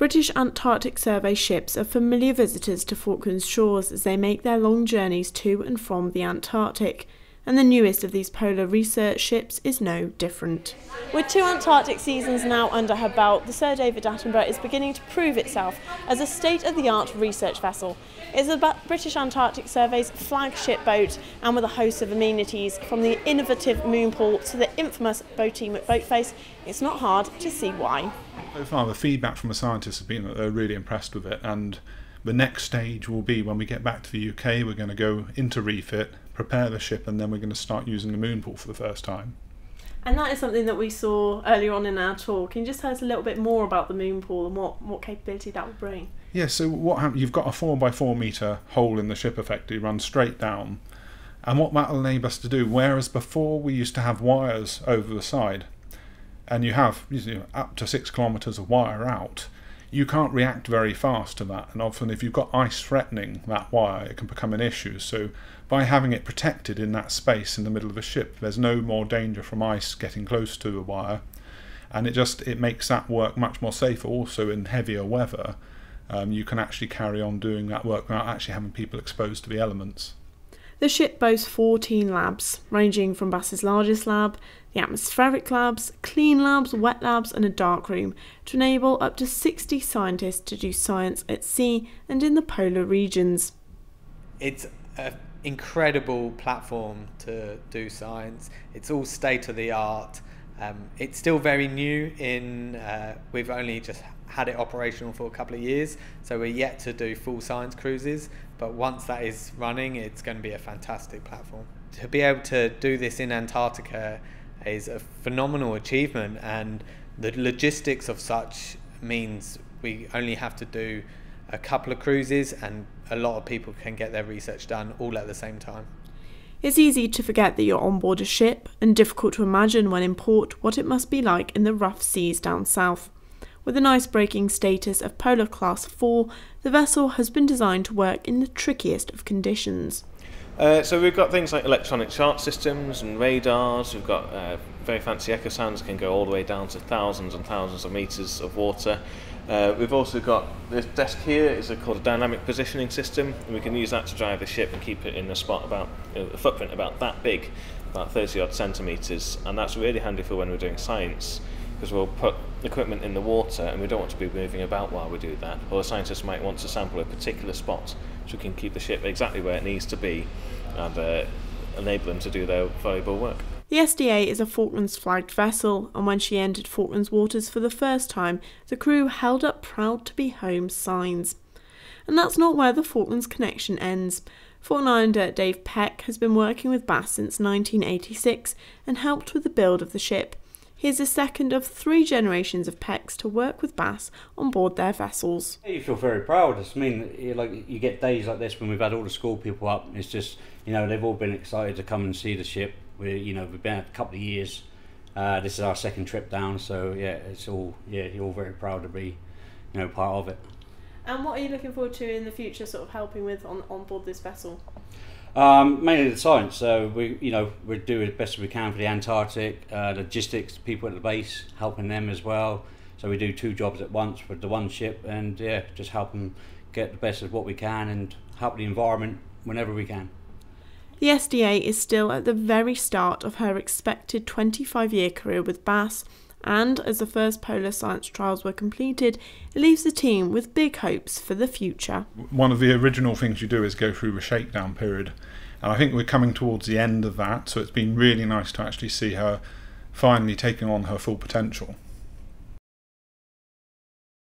British Antarctic Survey ships are familiar visitors to Falklands shores as they make their long journeys to and from the Antarctic, and the newest of these polar research ships is no different. With 2 Antarctic seasons now under her belt, the Sir David Attenborough is beginning to prove itself as a state-of-the-art research vessel. It's the British Antarctic Survey's flagship boat, and with a host of amenities from the innovative moon pool to the infamous Boaty McBoatface, it's not hard to see why. So far the feedback from the scientists has been that they're really impressed with it, and the next stage will be when we get back to the UK. We're going to go into refit, prepare the ship, and then we're going to start using the moon pool for the first time. And that is something that we saw earlier on in our tour. Can you just tell us a little bit more about the moon pool and what capability that will bring? Yeah, so what happens, you've got a 4x4 metre hole in the ship effectively, runs straight down, and what that will enable us to do, whereas before we used to have wires over the side, and you have up to 6 kilometres of wire out, you can't react very fast to that, and often if you've got ice threatening that wire, it can become an issue. So by having it protected in that space in the middle of a ship, there's no more danger from ice getting close to the wire, and it makes that work much more safer. Also in heavier weather, you can actually carry on doing that work without actually having people exposed to the elements. The ship boasts 14 labs, ranging from BASS's largest lab, the atmospheric labs, clean labs, wet labs and a darkroom, to enable up to 60 scientists to do science at sea and in the polar regions. It's an incredible platform to do science. It's all state-of-the-art. It's still very new we've only just had it operational for a couple of years, so we're yet to do full science cruises, but once that is running, it's going to be a fantastic platform. To be able to do this in Antarctica is a phenomenal achievement, and the logistics of such means we only have to do a couple of cruises and a lot of people can get their research done all at the same time. It's easy to forget that you're on board a ship, and difficult to imagine when in port what it must be like in the rough seas down south. With an ice-breaking status of Polar Class 4, the vessel has been designed to work in the trickiest of conditions. So we've got things like electronic chart systems and radars. We've got very fancy echo sounds that can go all the way down to thousands and thousands of metres of water. We've also got this desk here is called a dynamic positioning system, and we can use that to drive the ship and keep it in a spot about a footprint about that big, about 30 odd centimetres, and that's really handy for when we're doing science, because we'll put equipment in the water and we don't want to be moving about while we do that, or the scientists might want to sample a particular spot, so we can keep the ship exactly where it needs to be and enable them to do their valuable work. The SDA is a Falklands flagged vessel, and when she entered Falklands waters for the first time, the crew held up proud to be home signs. And that's not where the Falklands connection ends. Falkland Islander Dave Peck has been working with BASS since 1986 and helped with the build of the ship. He is the second of 3 generations of Pecks to work with BASS on board their vessels. You feel very proud. I mean, you get days like this when we've had all the school people up. It's just, they've all been excited to come and see the ship. We've been out a couple of years. This is our second trip down, so yeah, you're all very proud to be, part of it. And what are you looking forward to in the future, sort of helping with on board this vessel? Mainly the science. So we do as best as we can for the Antarctic, logistics, people at the base, helping them as well. So we do 2 jobs at once with the one ship, and just help them get the best of what we can and help the environment whenever we can. The SDA is still at the very start of her expected 25-year career with BASS, and as the first polar science trials were completed, it leaves the team with big hopes for the future. One of the original things you do is go through a shakedown period, and I think we're coming towards the end of that, so it's been really nice to actually see her finally taking on her full potential.